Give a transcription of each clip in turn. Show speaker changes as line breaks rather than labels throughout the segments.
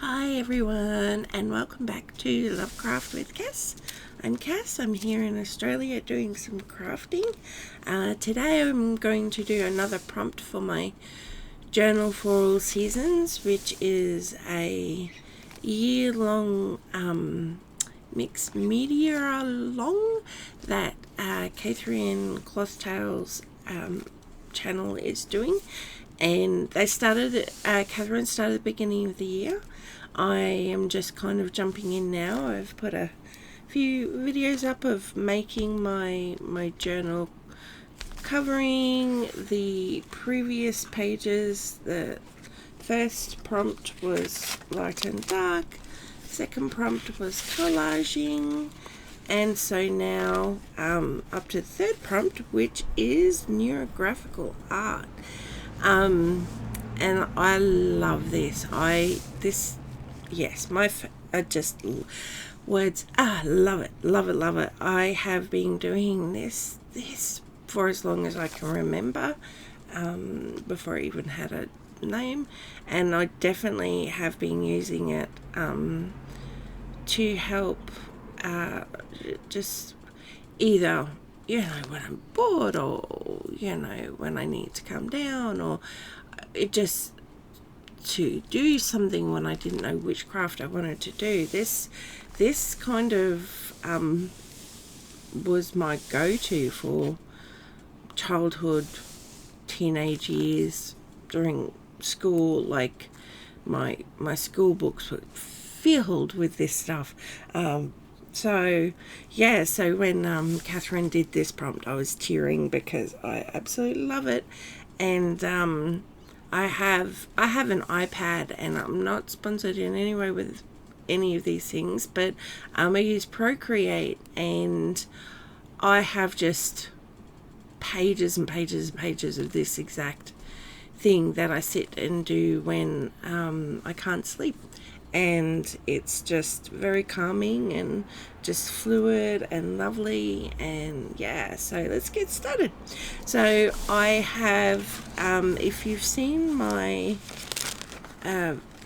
Hi everyone, and welcome back to Lovecraft with Cass. I'm Cass. I'm here in Australia doing some crafting. Today I'm going to do another prompt for my journal for all seasons, which is a year-long mixed media long that Catherine Cloth channel is doing. And they started, Catherine started at the beginning of the year. I am just kind of jumping in now. I've put a few videos up of making my journal, covering the previous pages. The first prompt was light and dark, second prompt was collaging, and so now up to the third prompt, which is neurographical art. And I love this. Yes, just words. Love it, love it, love it. I have been doing this for as long as I can remember, before I even had a name, and I definitely have been using it to help, just either, when I'm bored, or when I need to calm down, or it just to do something when I didn't know which craft I wanted to do. This kind of was my go-to for childhood, teenage years, during school. Like my school books were filled with this stuff. So when Catherine did this prompt, I was tearing because I absolutely love it. And I have an iPad, and I'm not sponsored in any way with any of these things, but I use Procreate, and I have just pages and pages and pages of this exact thing that I sit and do when I can't sleep. And it's just very calming and just fluid and lovely. And so let's get started. So I have, if you've seen my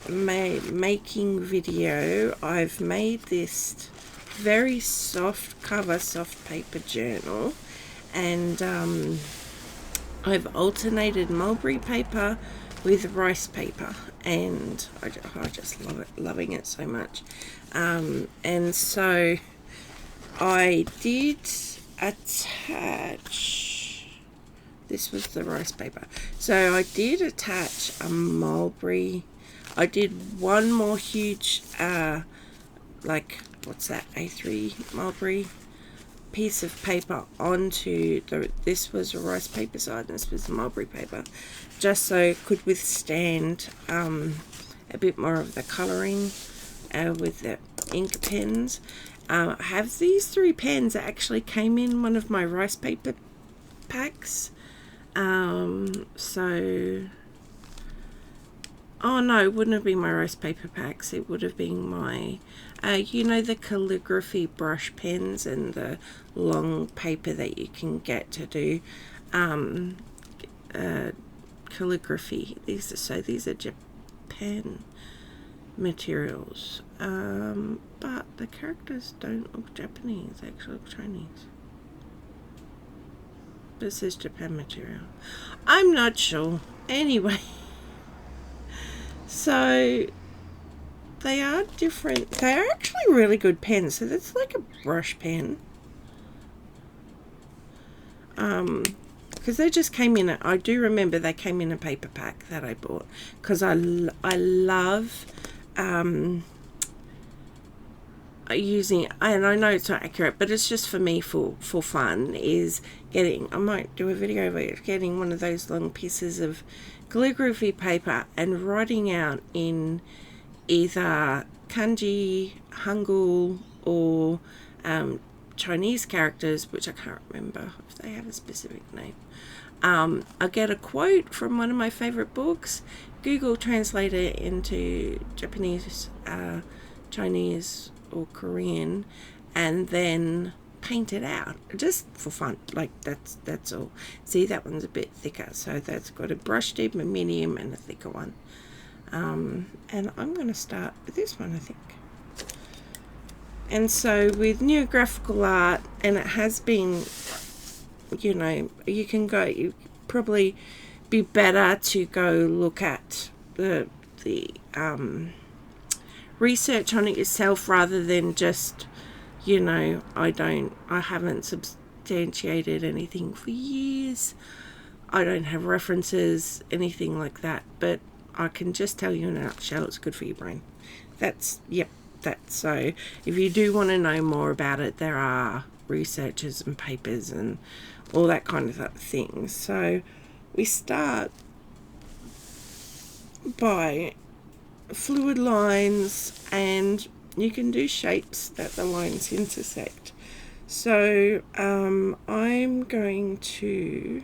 making video, I've made this very soft cover, soft paper journal, and I've alternated mulberry paper with rice paper, and I just love it, loving it so much. And so I did attach, this was the rice paper, so I did attach a mulberry. I did one more huge A3 mulberry piece of paper onto this was a rice paper side, and this was the mulberry paper, just so it could withstand a bit more of the colouring with the ink pens. I have these 3 pens that actually came in one of my rice paper packs. Oh no, it wouldn't have been my rice paper packs. It would have been my, the calligraphy brush pens and the long paper that you can get to do calligraphy. These are Japan materials, but the characters don't look Japanese. They actually look Chinese. This is Japan material. I'm not sure. Anyway. So they are different. They are actually really good pens. So that's like a brush pen. Because they just came in. I do remember they came in a paper pack that I bought, because I love using, and I know it's not accurate, but it's just for me for fun, is getting, I might do a video of it, getting one of those long pieces of calligraphy paper and writing out in either kanji, hangul, or Chinese characters, which I can't remember if they have a specific name. I get a quote from one of my favorite books, Google translate it into Japanese, Chinese, or Korean, and then paint it out just for fun. Like that's all. See, that one's a bit thicker, so that's got a brush tip, a medium, and a thicker one. And I'm going to start with this one, I think. And so with Neurographical art, and it has been, you know, you probably be better to go look at the research on it yourself rather than just, you know, I haven't substantiated anything for years. I don't have references, anything like that, but I can just tell you in a nutshell, it's good for your brain. That's so if you do want to know more about it, there are researches and papers and all that kind of thing. So we start by fluid lines, and you can do shapes that the lines intersect. So I'm going to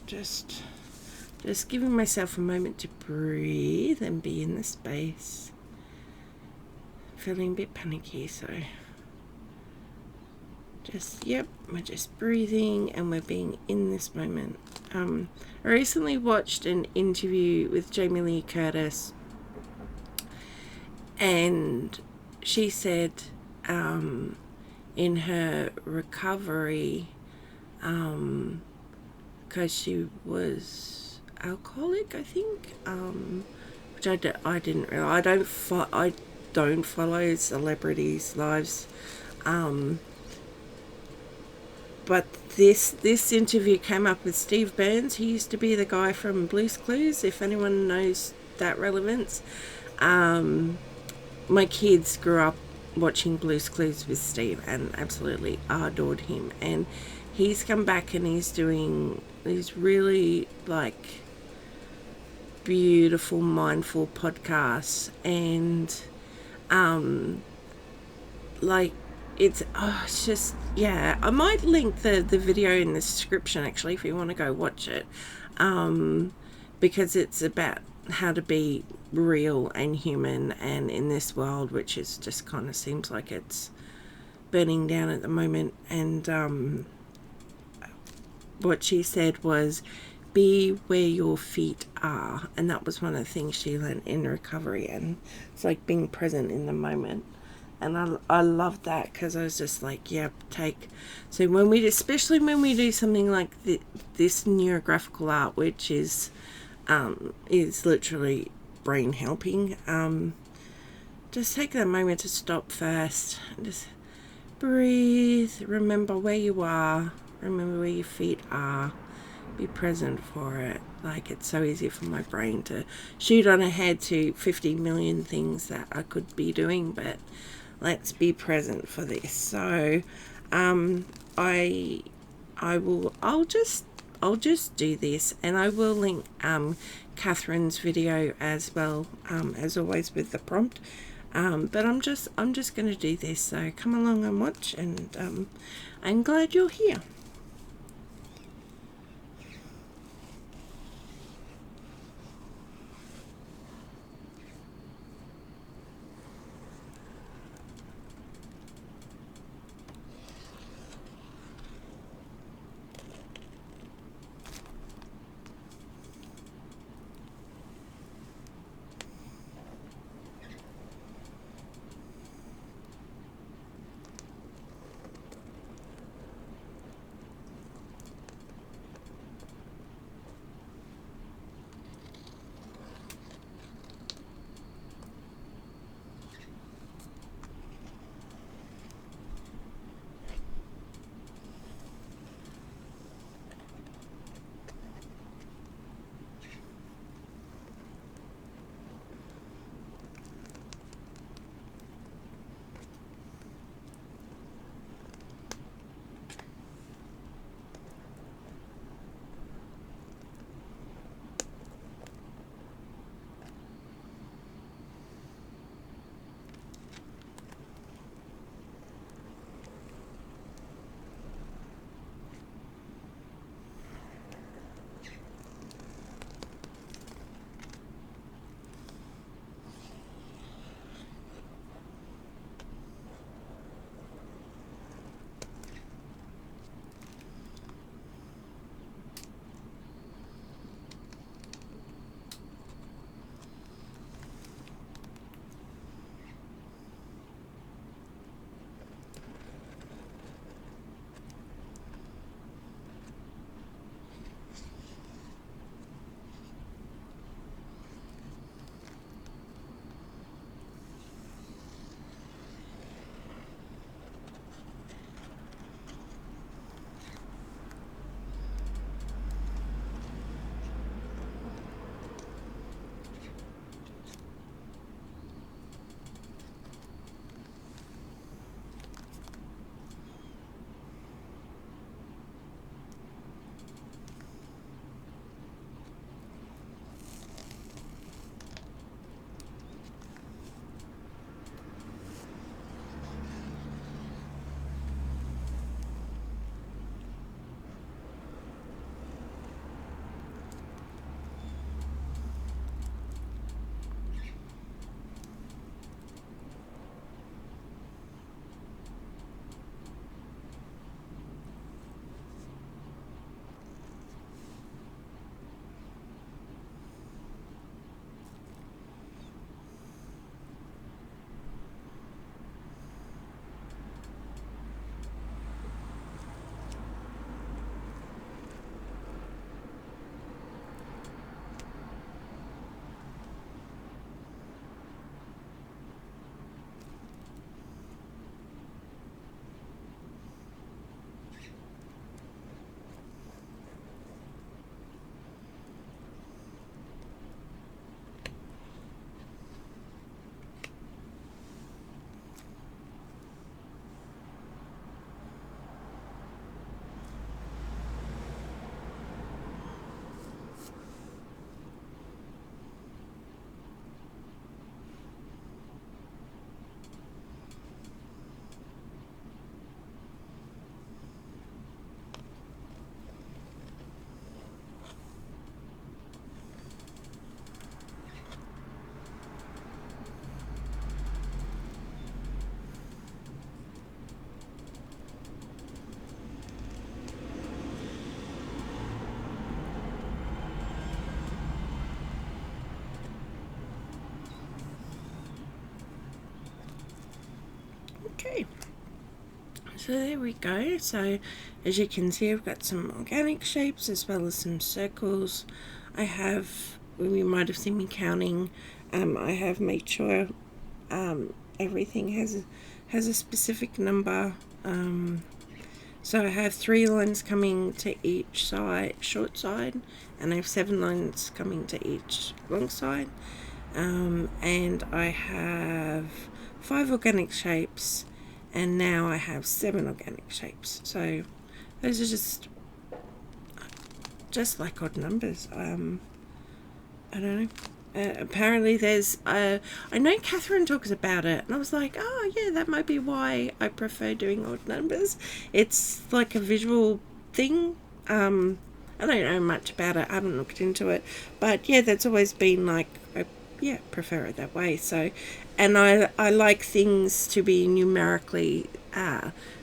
just giving myself a moment to breathe and be in the space. Feeling a bit panicky, so we're just breathing and we're being in this moment. I recently watched an interview with Jamie Lee Curtis, and she said in her recovery, because she was alcoholic, I think, which I didn't realize. I don't follow celebrities' lives, but this interview came up with Steve Burns. He used to be the guy from Blue's Clues, if anyone knows that relevance. My kids grew up watching Blue's Clues with Steve and absolutely adored him, and he's come back and he's doing these really like beautiful mindful podcasts, and like it's just, yeah, I might link the video in the description actually if you want to go watch it, because it's about how to be real and human, and in this world which is just kind of seems like it's burning down at the moment. And what she said was, be where your feet are, and that was one of the things she learned in recovery, and it's like being present in the moment. And I loved that, because I was just like, yeah, so especially when we do something like this neurographical art, which is literally brain helping, just take that moment to stop first and just breathe, remember where you are, remember where your feet are, be present for it. Like, it's so easy for my brain to shoot on ahead to 50 million things that I could be doing, but let's be present for this. So I'll just do this, and I will link Catherine's video as well, as always with the prompt. But I'm just going to do this, so come along and watch, and I'm glad you're here. Okay, so there we go. So as you can see, I've got some organic shapes as well as some circles. I have, well, you might have seen me counting, I have made sure everything has a specific number. So I have 3 lines coming to each side, short side, and I have 7 lines coming to each long side. And I have 5 organic shapes, and now I have 7 organic shapes. So those are just like odd numbers. I don't know. Apparently there's I know Catherine talks about it, and I was like, oh yeah, that might be why I prefer doing odd numbers. It's like a visual thing. I don't know much about it, I haven't looked into it, but yeah, that's always been like, I prefer it that way. So, and I like things to be numerically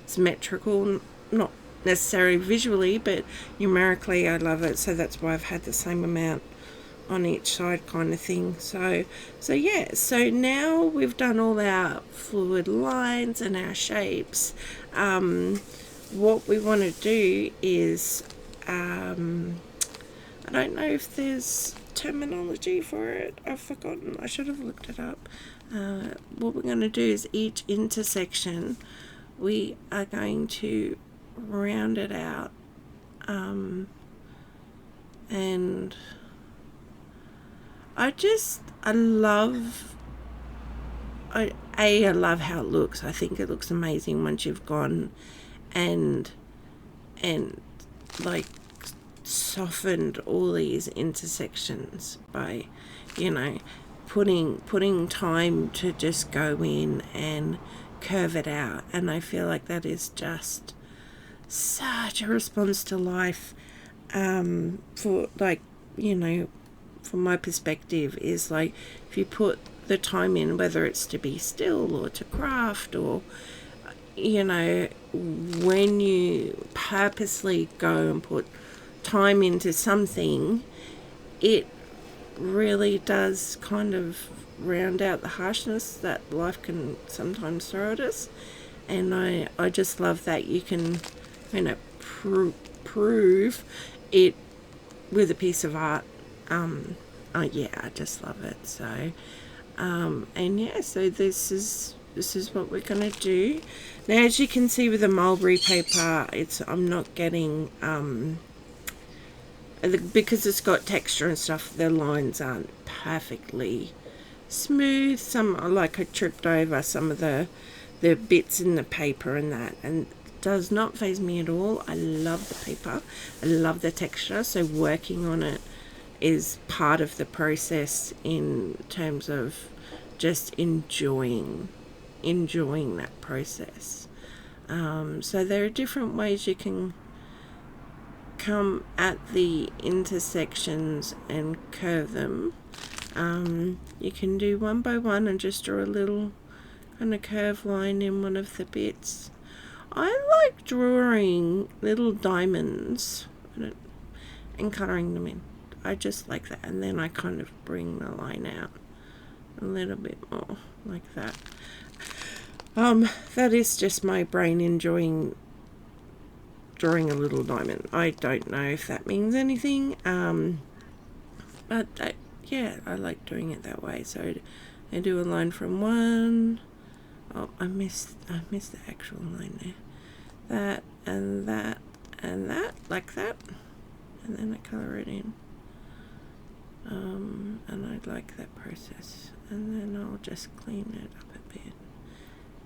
symmetrical, not necessarily visually, but numerically I love it. So that's why I've had the same amount on each side, kind of thing. So yeah, so now we've done all our fluid lines and our shapes. What we want to do is, I don't know if there's terminology for it, I've forgotten, I should have looked it up. What we're going to do is each intersection we are going to round it out, and I love how it looks. I think it looks amazing once you've gone and like softened all these intersections by, you know, putting time to just go in and curve it out. And I feel like that is just such a response to life, for, like, you know, from my perspective, is like, if you put the time in, whether it's to be still or to craft, or, you know, when you purposely go and put time into something, it really does kind of round out the harshness that life can sometimes throw at us. And I just love that you can, you know, prove it with a piece of art. Oh yeah, I just love it. So and yeah, so this is what we're gonna do now. As you can see with the mulberry paper, I'm not getting, because it's got texture and stuff, the lines aren't perfectly smooth. Some, like, I tripped over some of the bits in the paper and that, and it does not faze me at all. I love the paper, I love the texture, so working on it is part of the process in terms of just enjoying that process. So there are different ways you can come at the intersections and curve them. You can do one by one and just draw a little kind of curve line in one of the bits. I like drawing little diamonds and colouring them in. I just like that, and then I kind of bring the line out a little bit more like that. That is just my brain enjoying drawing a little diamond. I don't know if that means anything, but yeah, I like doing it that way. So I do a line from one. Oh, I missed the actual line there. That and that and that, like that, and then I colour it in. And I like that process, and then I'll just clean it up a bit.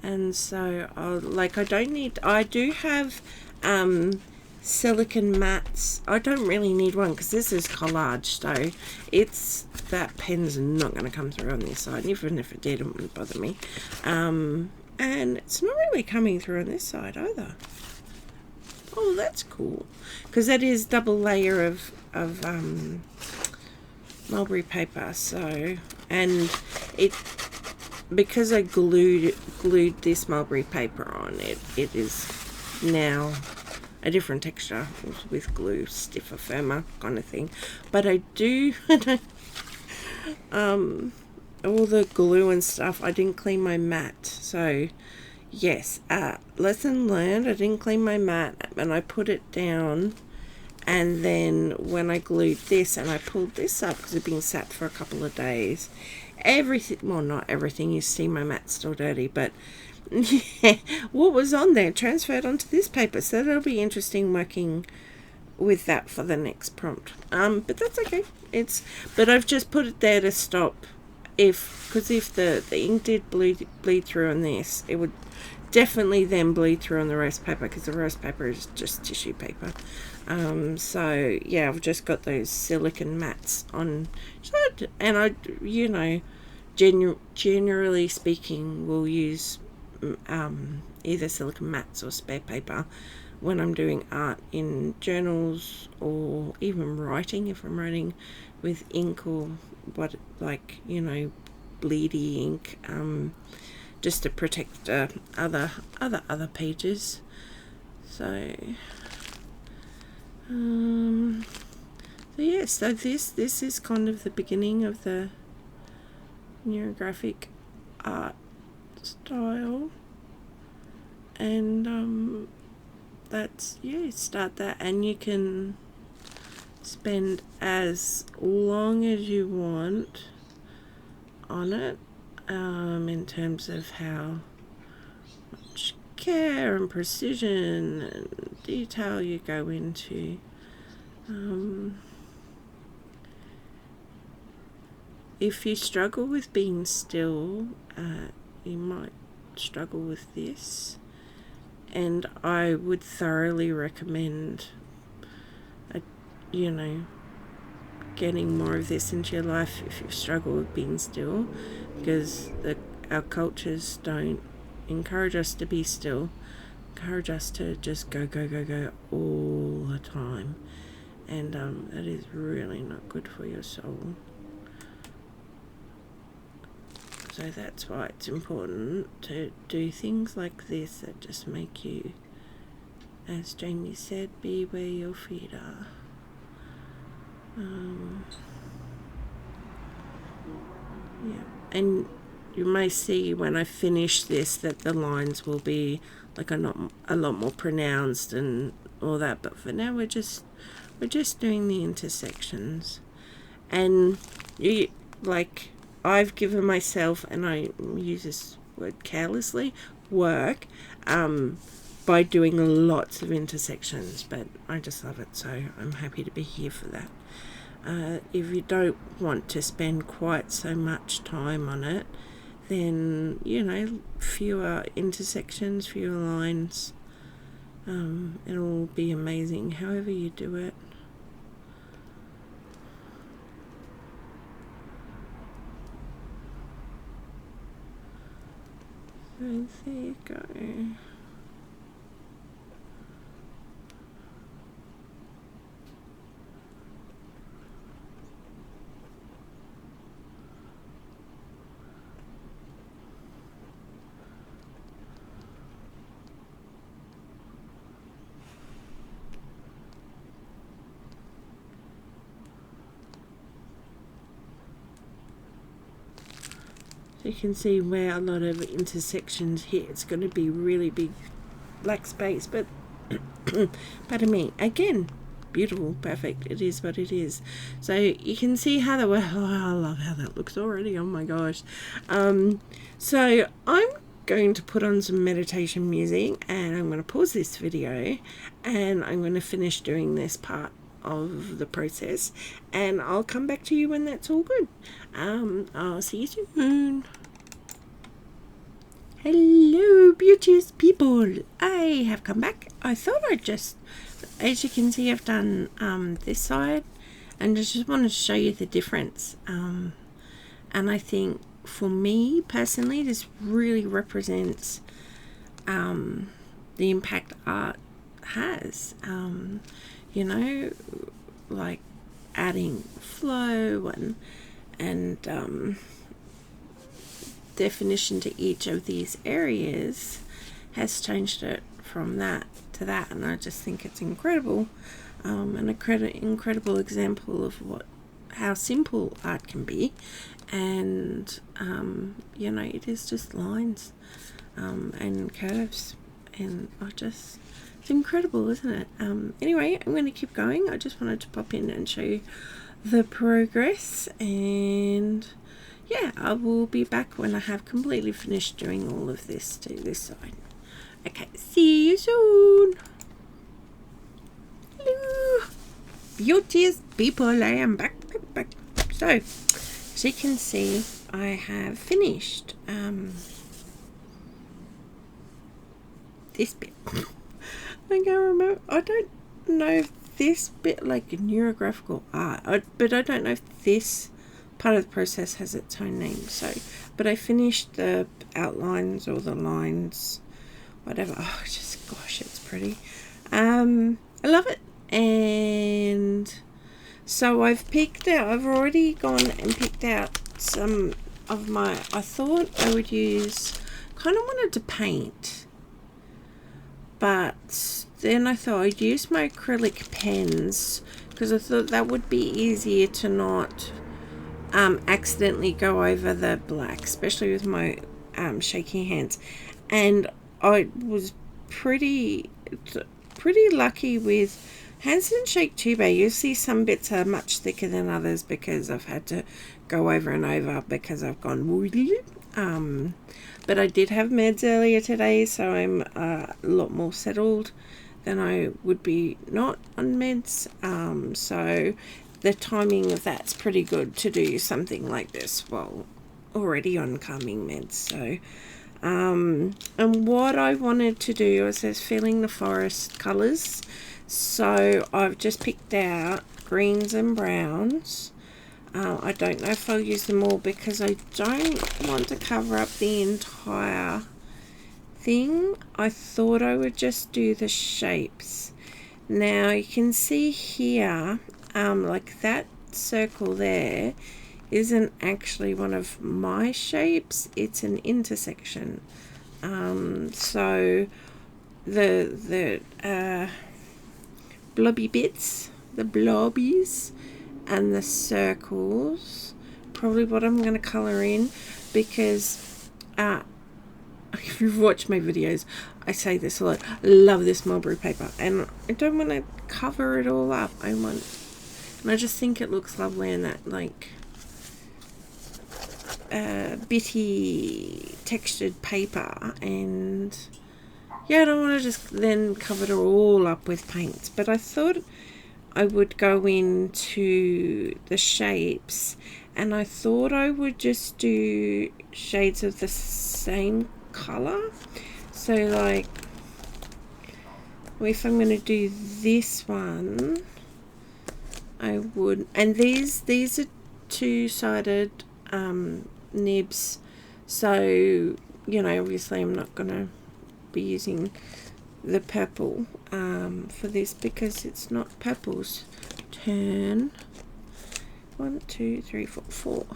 And so I do have silicone mats. I don't really need one because this is collage, so that pen's not going to come through on this side. Even if it did, it wouldn't bother me. And it's not really coming through on this side either. Oh, that's cool, because that is double layer of mulberry paper. So, and it, because I glued this mulberry paper on it, it is now a different texture with glue, stiffer, firmer kind of thing. But I do all the glue and stuff, I didn't clean my mat, so yes, lesson learned. I didn't clean my mat and I put it down, and then when I glued this and I pulled this up because it'd been sat for a couple of days, everything, well, not everything, you see my mat's still dirty, but yeah, what was on there transferred onto this paper, so that'll be interesting working with that for the next prompt. But that's okay. But I've just put it there to stop because if the ink did bleed through on this, it would definitely then bleed through on the roast paper, because the roast paper is just tissue paper. So yeah, I've just got those silicone mats on, and I, generally speaking, will use either silicone mats or spare paper when I'm doing art in journals, or even writing, if I'm writing with ink or bleedy ink, just to protect other pages. So yeah, so this is kind of the beginning of the neurographic art style, and that's, yeah, start that, and you can spend as long as you want on it, in terms of how much care and precision and detail you go into. If you struggle with being still, you might struggle with this, and I would thoroughly recommend getting more of this into your life if you struggle with being still, because our cultures don't encourage us to be still, encourage us to just go all the time, and that is really not good for your soul. So that's why it's important to do things like this that just make you, as Jamie said, be where your feet are. Yeah, and you may see when I finish this that the lines will be like a lot more pronounced and all that, but for now we're just doing the intersections. And I've given myself, and I use this word carelessly, work by doing lots of intersections, but I just love it, so I'm happy to be here for that. If you don't want to spend quite so much time on it, then fewer intersections, fewer lines, it'll be amazing however you do it. So there you go. So you can see where a lot of intersections here, it's going to be really big black space, but pardon me, again, beautiful, perfect, it is what it is. So you can see how I love how that looks already, oh my gosh. So I'm going to put on some meditation music, and I'm going to pause this video, and I'm going to finish doing this part of the process, and I'll come back to you when that's all good. I'll see you soon. Hello, beauteous people. I have come back. I thought I'd just, as you can see, I've done this side, and I just want to show you the difference. And I think for me personally, this really represents the impact art has. Like adding flow and definition to each of these areas has changed it from that to that, and I just think it's incredible, an incredible example of what how simple art can be, and you know, it is just lines and curves, and it's incredible, isn't it? Anyway, I'm going to keep going. I just wanted to pop in and show you the progress, and yeah, I will be back when I have completely finished doing all of this to this side. Okay, see you soon. Hello, beauteous people, I am back. So, as you can see, I have finished this bit. I can't remember. I don't know if this bit, like neurographical art, but I don't know if this part of the process has its own name. So, but I finished the outlines or the lines, whatever. Oh, just gosh, it's pretty. I love it. And so I've already gone and picked out some of my, I thought I would use, kind of wanted to paint, but then I thought I'd use my acrylic pens, because I thought that would be easier to not accidentally go over the black, especially with my shaky hands. And I was pretty lucky with hands that shake too bad. You see some bits are much thicker than others because I've had to go over and over because I've gone woody. But I did have meds earlier today, so I'm a lot more settled than I would be not on meds. So the timing of that's pretty good to do something like this while already on calming meds. So and what I wanted to do was feeling the forest colours. So I've just picked out greens and browns. I don't know if I'll use them all because I don't want to cover up the entire thing. I thought I would just do the shapes. Now you can see here, like that circle there isn't actually one of my shapes, it's an intersection. So the blobby bits, the blobbies and the circles, probably what I'm going to colour in, because if you've watched my videos, I say this a lot, I love this mulberry paper, and I don't want to cover it all up. And I just think it looks lovely in that, like, bitty textured paper, and yeah, I don't want to just then cover it all up with paints. But I thought I would go into the shapes, and I thought I would just do shades of the same color. So like, if I'm going to do this one, I would, and these are two-sided nibs, so you know, obviously I'm not going to be using the purple for this because it's not purple's turn. 1, 2, 3, 4, 4.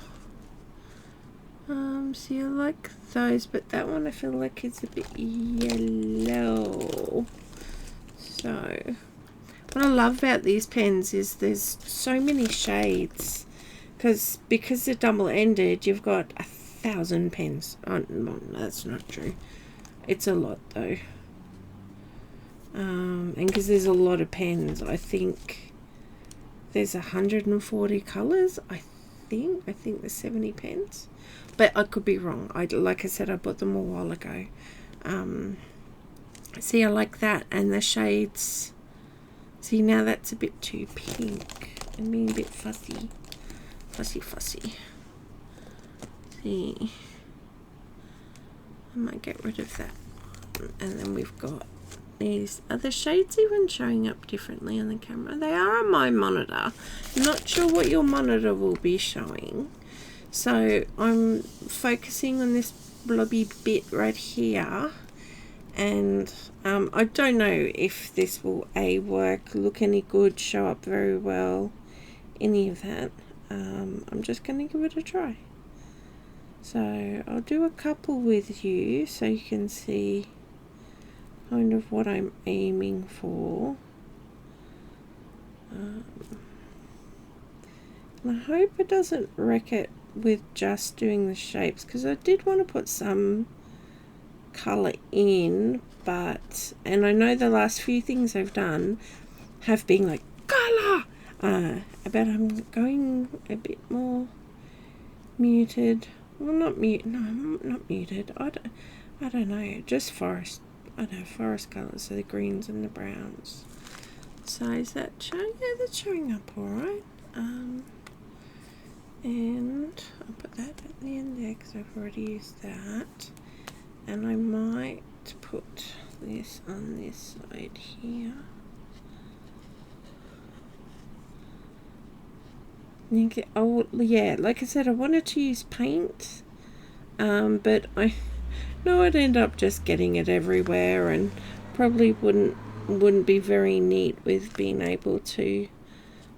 So you like those, but that one I feel like it's a bit yellow. So what I love about these pens is there's so many shades, because they're double-ended, you've got 1,000 pens. Oh, no, that's not true. It's a lot though. And because there's a lot of pens, I think there's 140 colours. I think there's 70 pens, but I could be wrong. Like I said, I bought them a while ago. See, I like that, and the shades. See, now that's a bit too pink. I'm being a bit fussy. See, I might get rid of that. And then we've got these other shades even showing up differently on the camera. They are on my monitor. I'm not sure what your monitor will be showing. So I'm focusing on this blobby bit right here. And I don't know if this will work, look any good, show up very well, any of that. I'm just going to give it a try. So I'll do a couple with you so you can see kind of what I'm aiming for. I hope it doesn't wreck it with just doing the shapes, because I did want to put some colour in, but, and I know the last few things I've done have been like colour, but I'm going a bit more muted. Well, not mute. No, not muted. I don't know. Just forest. I don't know, forest colours. So the greens and the browns. So is that showing? Yeah, that's showing up all right. And I'll put that at the end there because I've already used that. And I might put this on this side here. Oh yeah, like I said, I wanted to use paint, but I know I'd end up just getting it everywhere, and probably wouldn't be very neat with being able to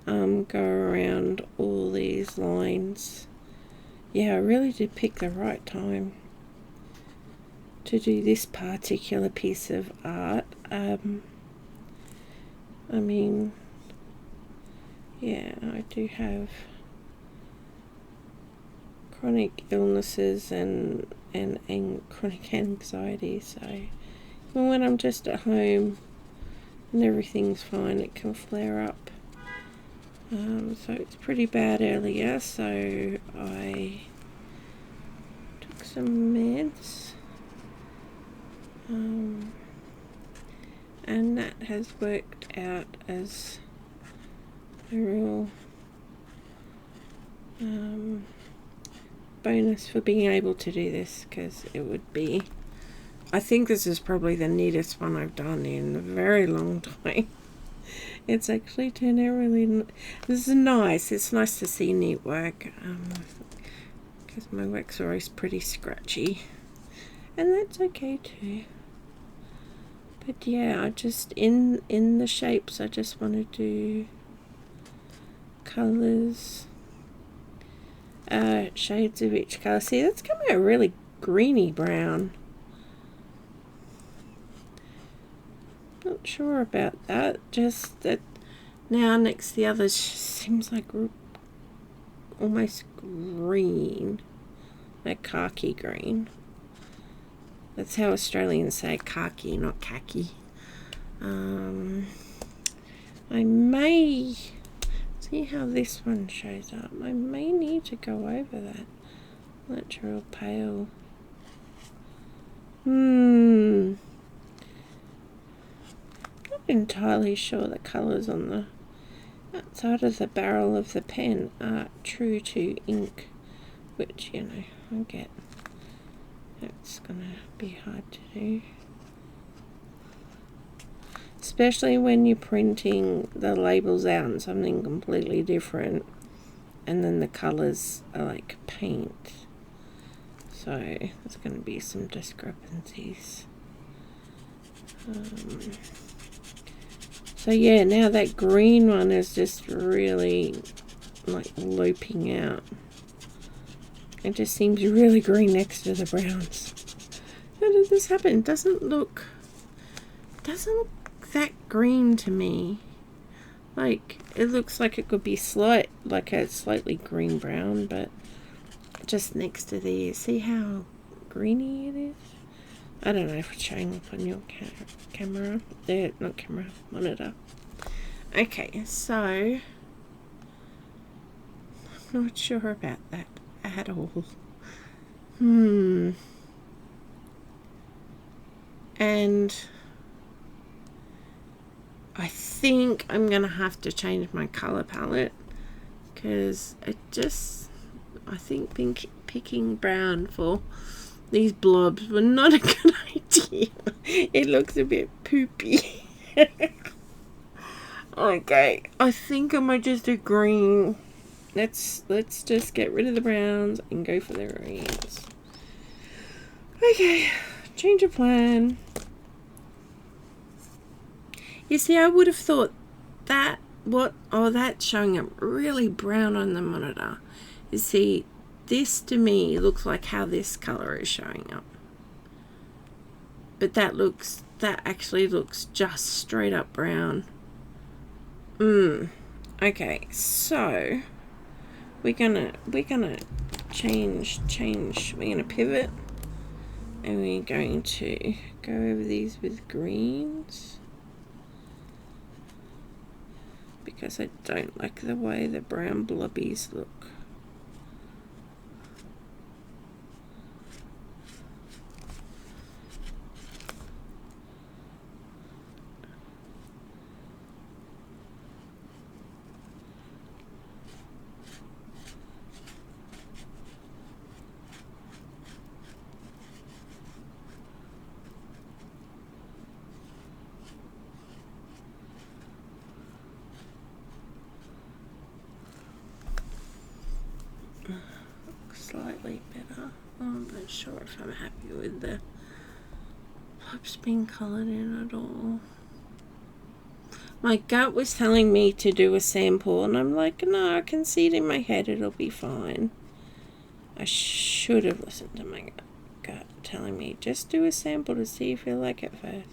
go around all these lines. Yeah, I really did pick the right time to do this particular piece of art. I mean, yeah, I do have chronic illnesses and chronic anxiety, so even when I'm just at home and everything's fine, it can flare up. So it's pretty bad earlier, so I took some meds, and that has worked out as a real bonus for being able to do this, because it would be, I think this is probably the neatest one I've done in a very long time. It's actually turned out really, this is nice. It's nice to see neat work, because my work's always pretty scratchy, and that's okay too. But yeah, I just, in the shapes, I just want to do colours, shades of each colour. See, that's coming out really greeny brown. Not sure about that, just that now next to the others seems like almost green, like khaki green. That's how Australians say khaki, not khaki. I may see how this one shows up. I may need to go over that. That's real pale. Not entirely sure the colours on the outside of the barrel of the pen are true to ink, which, you know, I get. It's gonna be hard to do, especially when you're printing the labels out on something completely different, and then the colours are like paint. So there's going to be some discrepancies. So yeah, now that green one is just really like looping out. It just seems really green next to the browns. How did this happen? It doesn't look that green to me. Like, it looks like it could be like a slightly green brown, but just next to these, see how greeny it is? I don't know if it's showing up on your camera. Not camera, monitor. Okay, so I'm not sure about that at all. And I think I'm gonna have to change my color palette, because I think picking brown for these blobs were not a good idea. It looks a bit poopy. Okay, I think I might just do green. Let's just get rid of the browns and go for the greens. Okay, change of plan. You see, I would have thought that that's showing up really brown on the monitor. You see, this to me looks like how this color is showing up. But that actually looks just straight up brown. Okay, so we're gonna change. We're gonna pivot, and we're going to go over these with greens because I don't like the way the brown blobbies look. Slightly better. I'm not sure if I'm happy with the blobs being coloured in at all. My gut was telling me to do a sample, and I'm like, no, I can see it in my head, it'll be fine. I should have listened to my gut telling me, just do a sample to see if you like it first.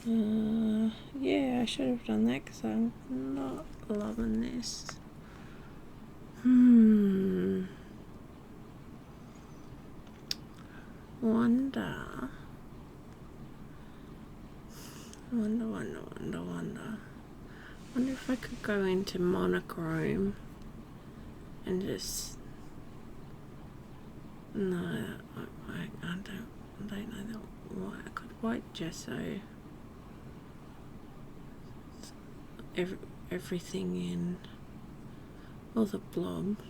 Yeah, I should have done that because I'm not loving this. Wonder if I could go into monochrome and just... No, I don't know that. I could white gesso everything in, all the blobs.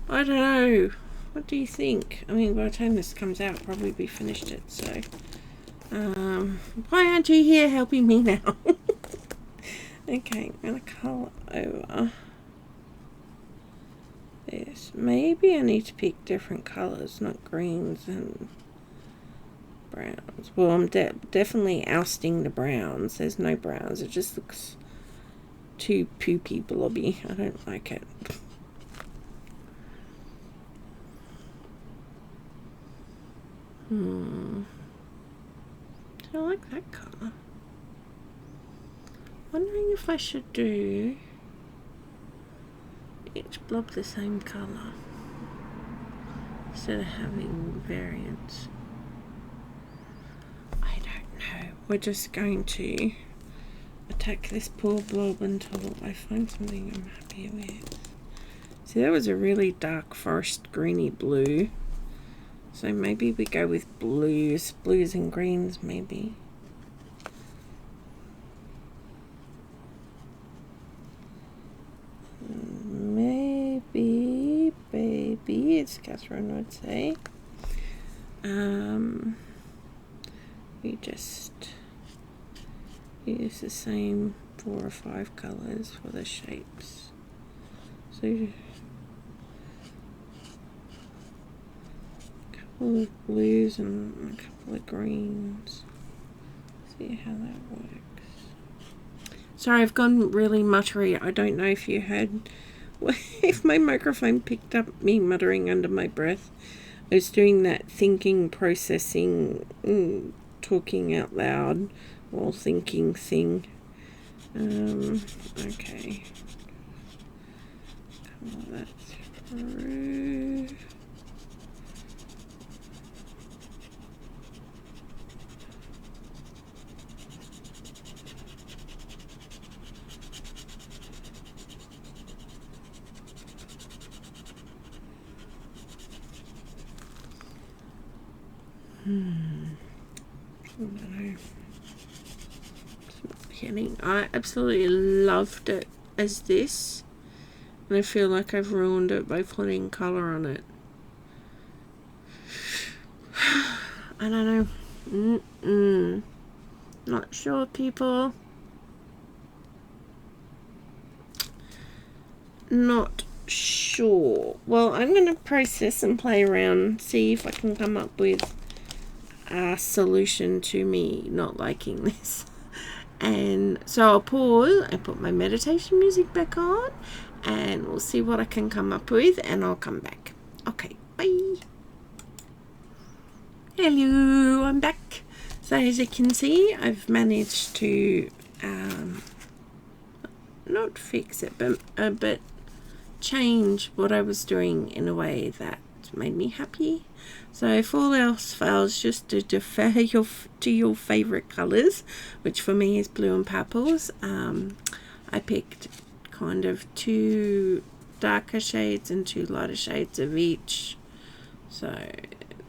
I don't know. What do you think? I mean, by the time this comes out, I'll probably be finished it, so... why aren't you here helping me now? Okay, I'm gonna colour over this. Maybe I need to pick different colours, not greens and browns. Well, I'm definitely ousting the browns. There's no browns. It just looks too poopy blobby. I don't like it. I like that colour. Wondering if I should do each blob the same colour instead of having variants. I don't know. We're just going to attack this poor blob until I find something I'm happy with. See, that was a really dark forest greeny blue. So maybe we go with blues and greens maybe. Maybe, baby, as Catherine would say. We just use the same 4 or 5 colors for the shapes. So couple of blues and a couple of greens. See how that works. Sorry, I've gone really muttery. I don't know if you heard, if my microphone picked up me muttering under my breath. I was doing that thinking, processing, talking out loud while thinking thing. Okay. Colour that through. I absolutely loved it as this, and I feel like I've ruined it by putting colour on it. I don't know. Not sure, people. Not sure. Well, I'm going to process and play around, see if I can come up with a solution to me not liking this. And so I'll pause and put my meditation music back on, and we'll see what I can come up with, and I'll come back. Okay, bye. Hello, I'm back. So as you can see, I've managed to not fix it, but change what I was doing in a way that made me happy. So if all else fails, just to defer to your favorite colors, which for me is blue and purples. I picked kind of 2 darker shades and 2 lighter shades of each, so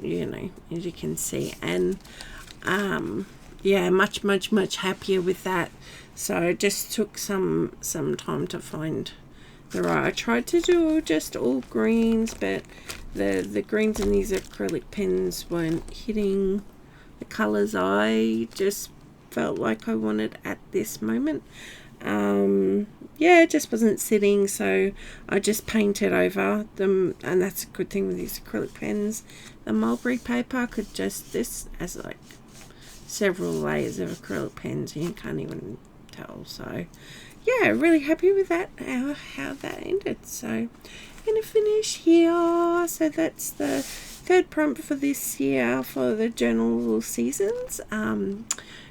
you know, as you can see, and yeah, much happier with that. So it just took some time to find the right. I tried to do just all greens, but the greens in these acrylic pens weren't hitting the colors I just felt like I wanted at this moment. Yeah, it just wasn't sitting, so I just painted over them, and that's a good thing with these acrylic pens. The mulberry paper could just, this has like several layers of acrylic pens and you can't even tell. So yeah, really happy with that, how that ended. So I'm gonna finish here. So that's the 3rd prompt for this year for the journal seasons,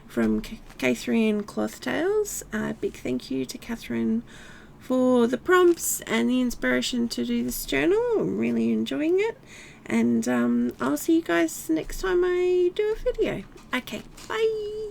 from Catherine Cloth Tales. Big thank you to Catherine for the prompts and the inspiration to do this journal. I'm really enjoying it, and I'll see you guys next time I do a video. Okay, bye.